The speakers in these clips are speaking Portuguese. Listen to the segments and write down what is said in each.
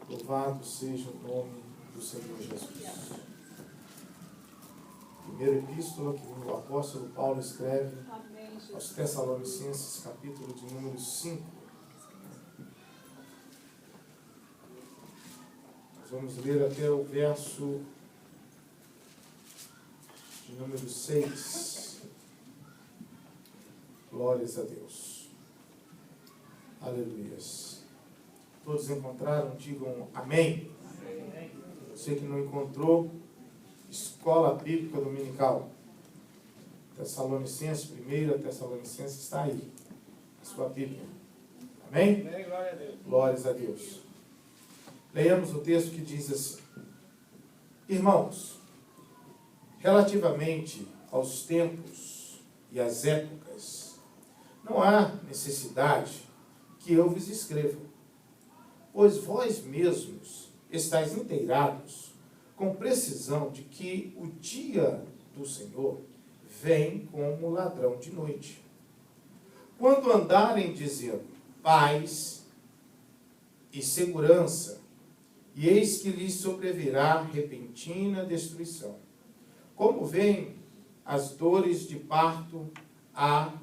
Louvado seja o nome do Senhor Jesus. Primeira epístola que o apóstolo Paulo escreve aos Tessalonicenses, capítulo de número 5. Nós vamos ler até o verso de número 6. Glórias a Deus. Aleluias. Todos encontraram? Digam amém. Amém. Você que não encontrou, Escola Bíblica Dominical. Tessalonicenses, 1 Tessalonicenses, está aí. A sua Bíblia. Amém? Amém, glória a Deus. Glórias a Deus. Leiamos o texto que diz assim: Irmãos, relativamente aos tempos e às épocas, não há necessidade que eu vos escreva, pois vós mesmos estáis inteirados com precisão de que o dia do Senhor vem como ladrão de noite. Quando andarem dizendo paz e segurança, e eis que lhes sobrevirá repentina destruição. Como vêm as dores de parto a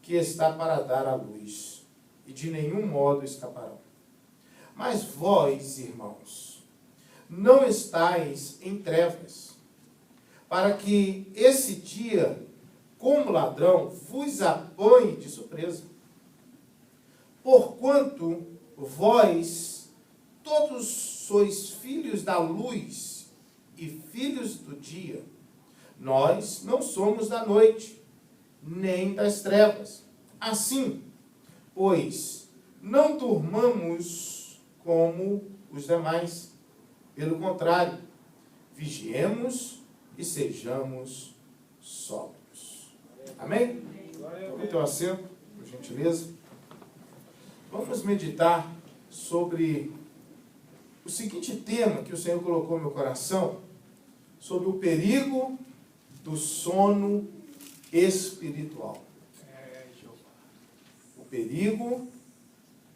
que está para dar à luz, e de nenhum modo escaparão. Mas vós, irmãos, não estáis em trevas, para que esse dia, como ladrão, vos apanhe de surpresa. Porquanto vós todos sois filhos da luz e filhos do dia. Nós não somos da noite, nem das trevas. Assim, pois, não durmamos como os demais. Pelo contrário, vigiemos e sejamos sóbrios. Amém? Tome teu assento, por gentileza. Vamos meditar sobre o seguinte tema que o Senhor colocou no meu coração, sobre o perigo do sono espiritual. O perigo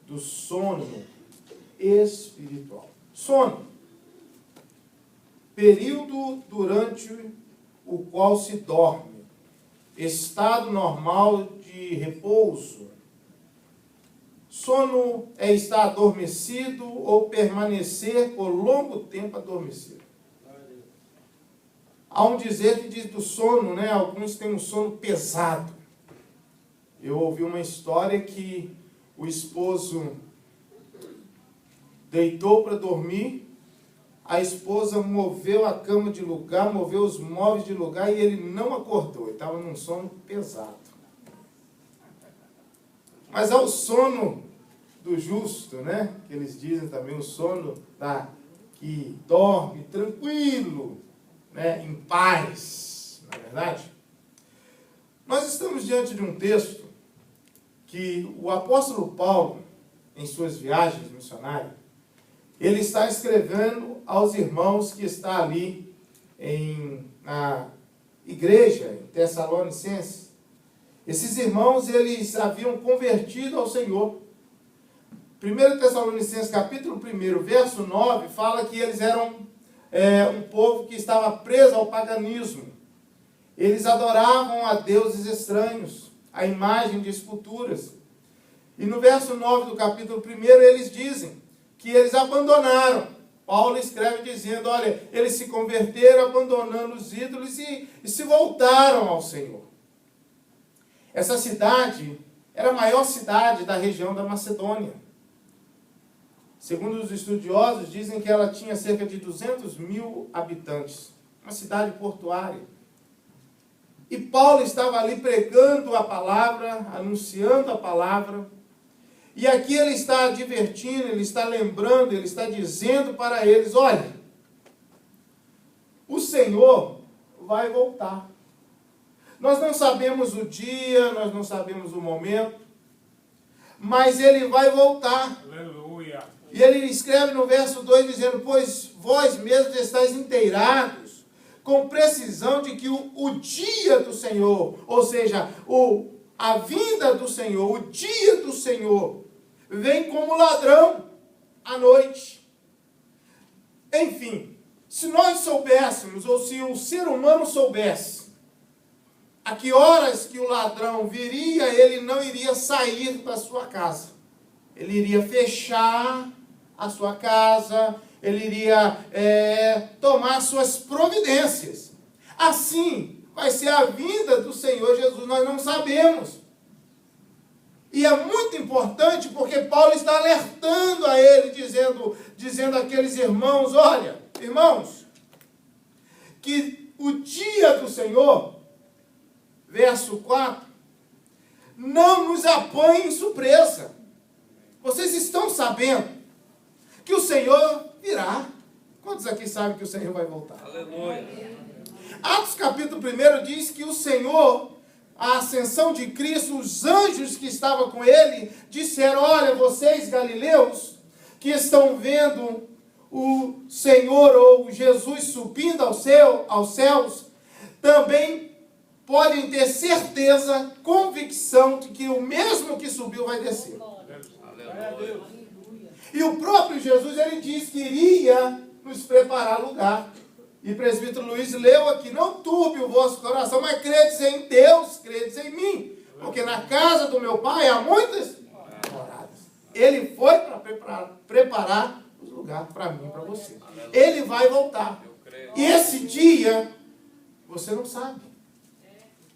do sono espiritual. Sono. Período durante o qual se dorme. Estado normal de repouso. Sono é estar adormecido ou permanecer por longo tempo adormecido. Há um dizer que diz do sono, né? Alguns têm um sono pesado. Eu ouvi uma história que o esposo deitou para dormir, a esposa moveu a cama de lugar, moveu os móveis de lugar e ele não acordou. Ele estava num sono pesado. Mas há o sono do justo, né? Que eles dizem também, o sono que dorme tranquilo, né? Em paz, não é verdade? Nós estamos diante de um texto que o apóstolo Paulo, em suas viagens missionárias, ele está escrevendo aos irmãos que está ali na igreja em Tessalonicenses. Esses irmãos, eles haviam convertido ao Senhor. 1 Tessalonicenses, capítulo 1, verso 9, fala que eles eram um povo que estava preso ao paganismo. Eles adoravam a deuses estranhos, a imagem de esculturas. E no verso 9 do capítulo 1, eles dizem que eles abandonaram. Paulo escreve dizendo, olha, eles se converteram abandonando os ídolos e se voltaram ao Senhor. Essa cidade era a maior cidade da região da Macedônia. Segundo os estudiosos, dizem que ela tinha cerca de 200.000 habitantes. Uma cidade portuária. E Paulo estava ali pregando a palavra, anunciando a palavra. E aqui ele está advertindo, ele está lembrando, ele está dizendo para eles, olha, o Senhor vai voltar. Nós não sabemos o dia, nós não sabemos o momento, mas ele vai voltar. Aleluia. E ele escreve no verso 2 dizendo, pois vós mesmos estáis inteirados com precisão de que o dia do Senhor, ou seja, a vinda do Senhor, o dia do Senhor, vem como ladrão à noite. Enfim, se nós soubéssemos, ou se o ser humano soubesse, a que horas que o ladrão viria, ele não iria sair da sua casa. Ele iria fechar a sua casa, ele iria tomar suas providências. Assim vai ser a vinda do Senhor Jesus, nós não sabemos. E é muito importante porque Paulo está alertando a ele, dizendo àqueles irmãos, olha, irmãos, que o dia do Senhor, verso 4, não nos apanhe em surpresa. Vocês estão sabendo que o Senhor virá. Quantos aqui sabem que o Senhor vai voltar? Aleluia. Atos capítulo 1 diz que o Senhor, a ascensão de Cristo, os anjos que estavam com ele, disseram, olha, vocês galileus, que estão vendo o Senhor ou Jesus subindo aos céus, também podem ter certeza, convicção de que o mesmo que subiu vai descer. Aleluia. E o próprio Jesus, ele disse que iria nos preparar lugar. E o presbítero Luiz leu aqui, não turbe o vosso coração, mas credes em Deus, credes em mim. Porque na casa do meu pai há muitas moradas. Ele foi para preparar os lugares para mim e para você. Ele vai voltar. E esse dia, você não sabe.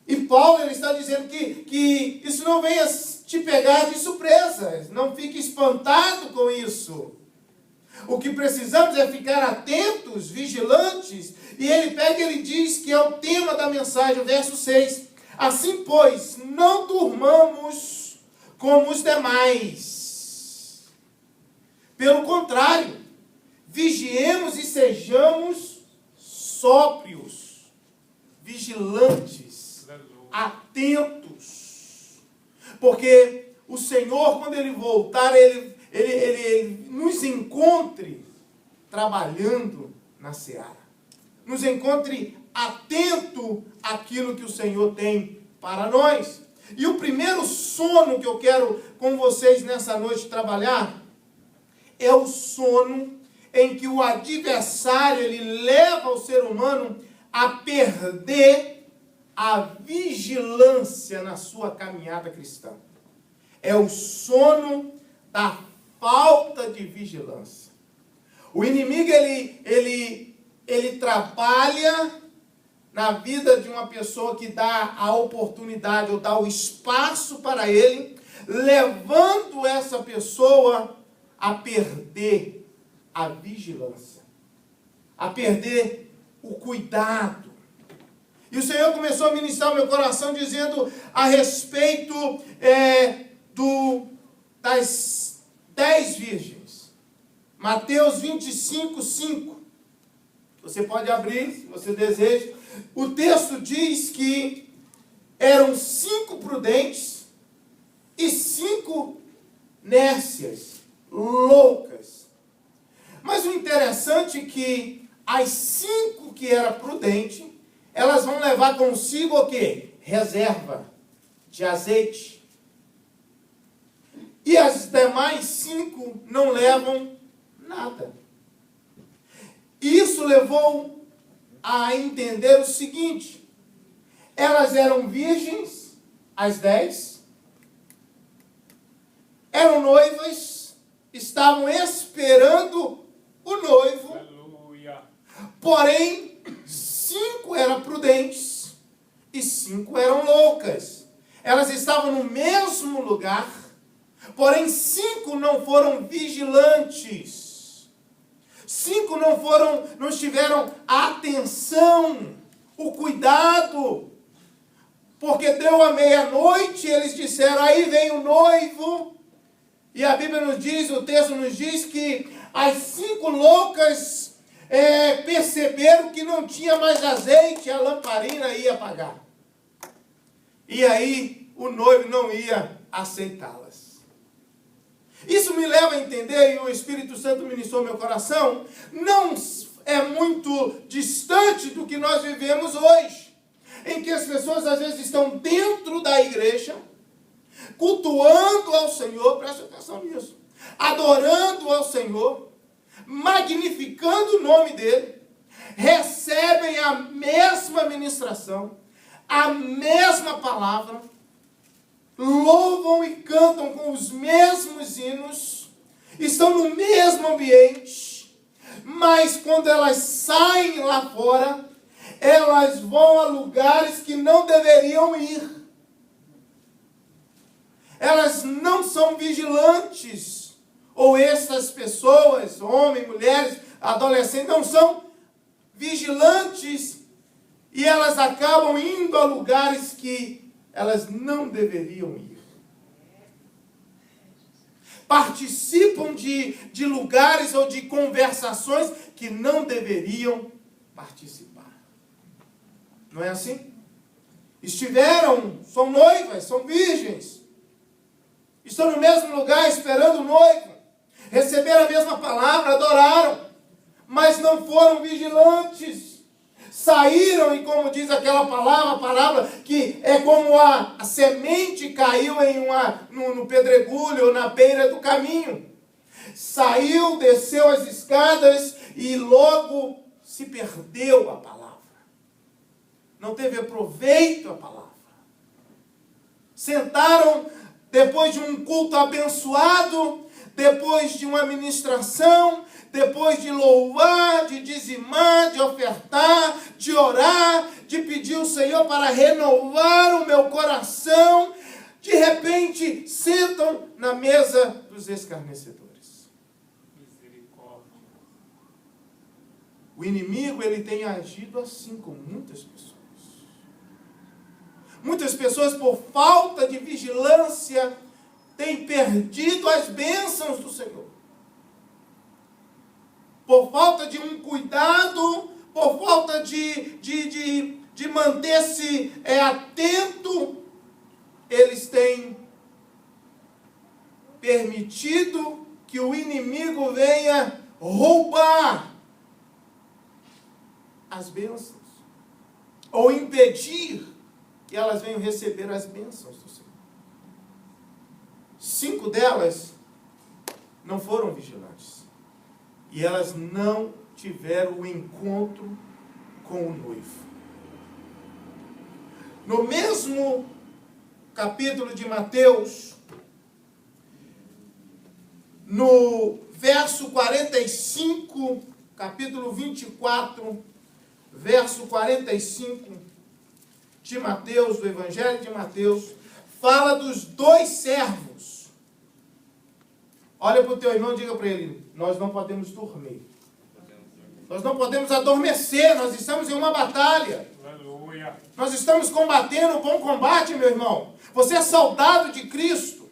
E Paulo, ele está dizendo que isso não venha te pegar de surpresa. Não fique espantado com isso. O que precisamos é ficar atentos, vigilantes. E ele pega e ele diz que é o tema da mensagem, verso 6. Assim, pois, não durmamos como os demais. Pelo contrário, vigiemos e sejamos sóbrios, vigilantes, atentos. Porque o Senhor, quando Ele voltar, Ele nos encontre trabalhando na seara. Nos encontre atento àquilo que o Senhor tem para nós. E o primeiro sono que eu quero com vocês nessa noite trabalhar é o sono em que o adversário ele leva o ser humano a perder a vigilância na sua caminhada cristã. É o sono da falta de vigilância. O inimigo, ele trabalha na vida de uma pessoa que dá a oportunidade ou dá o espaço para ele, levando essa pessoa a perder a vigilância, a perder o cuidado. E o Senhor começou a ministrar o meu coração dizendo a respeito das 10 virgens. Mateus 25, 5. Você pode abrir, se você deseja. O texto diz que eram 5 prudentes e 5 nércias, loucas. Mas o interessante é que as 5 que eram prudentes, elas vão levar consigo o quê? Reserva de azeite. E as demais 5 não levam nada. Isso levou a entender o seguinte: elas eram virgens, as 10, eram noivas, estavam esperando o noivo. Aleluia. Porém, 5 eram prudentes e 5 eram loucas. Elas estavam no mesmo lugar, porém 5 não foram vigilantes. 5 não tiveram a atenção, o cuidado. Porque deu a meia-noite, eles disseram, aí vem o noivo. E a Bíblia nos diz, o texto nos diz que as 5 loucas perceberam que não tinha mais azeite, a lamparina ia apagar. E aí o noivo não ia aceitá-las. Isso me leva a entender, e o Espírito Santo ministrou meu coração, não é muito distante do que nós vivemos hoje, em que as pessoas às vezes estão dentro da igreja, cultuando ao Senhor, presta atenção nisso, adorando ao Senhor, magnificando o nome dele, recebem a mesma ministração, a mesma palavra, louvam e cantam com os mesmos hinos, estão no mesmo ambiente, mas quando elas saem lá fora, elas vão a lugares que não deveriam ir. Elas não são vigilantes, ou essas pessoas, homens, mulheres, adolescentes, não são vigilantes, e elas acabam indo a lugares que elas não deveriam ir. Participam de lugares ou de conversações que não deveriam participar. Não é assim? São noivas, são virgens. Estão no mesmo lugar esperando o noivo. Receberam a mesma palavra, adoraram. Mas não foram vigilantes. Saíram e, como diz aquela palavra, a palavra que é como a semente caiu no pedregulho ou na beira do caminho. Saiu, desceu as escadas e logo se perdeu a palavra. Não teve proveito a palavra. Sentaram depois de um culto abençoado, depois de uma ministração, depois de louvar, de dizimar, de ofertar, de orar, de pedir ao Senhor para renovar o meu coração, de repente sentam na mesa dos escarnecedores. Misericórdia. O inimigo, ele tem agido assim com muitas pessoas. Muitas pessoas, por falta de vigilância, têm perdido as bênçãos do Senhor. Por falta de um cuidado, por falta de manter-se atento, eles têm permitido que o inimigo venha roubar as bênçãos, ou impedir que elas venham receber as bênçãos do Senhor. 5 delas não foram vigilantes. E elas não tiveram o encontro com o noivo. No mesmo capítulo de Mateus, no verso 45, capítulo 24, verso 45 de Mateus, do Evangelho de Mateus, fala dos 2 servos. Olha para o teu irmão e diga para ele: nós não podemos dormir. Nós não podemos adormecer, nós estamos em uma batalha. Aleluia. Nós estamos combatendo o bom combate, meu irmão. Você é soldado de Cristo.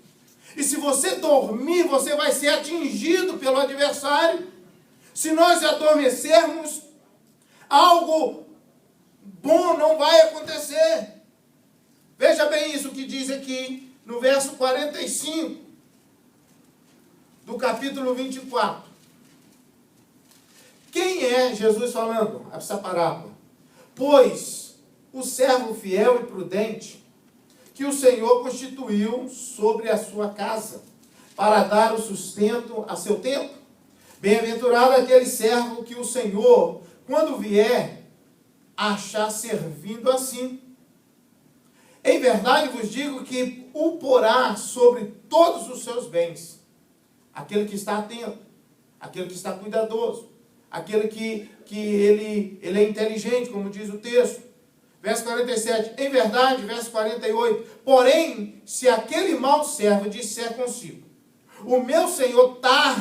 E se você dormir, você vai ser atingido pelo adversário. Se nós adormecermos, algo bom não vai acontecer. Veja bem isso que diz aqui no verso 45 do capítulo 24. Quem é Jesus falando essa parábola? Pois o servo fiel e prudente que o Senhor constituiu sobre a sua casa para dar o sustento a seu tempo. Bem-aventurado aquele servo que o Senhor, quando vier, achar servindo assim. Em verdade vos digo que o porá sobre todos os seus bens. Aquele que está atento, aquele que está cuidadoso, aquele que ele é inteligente, como diz o texto. Verso 47, em verdade, verso 48, porém, se aquele mau servo disser consigo, o meu Senhor tarda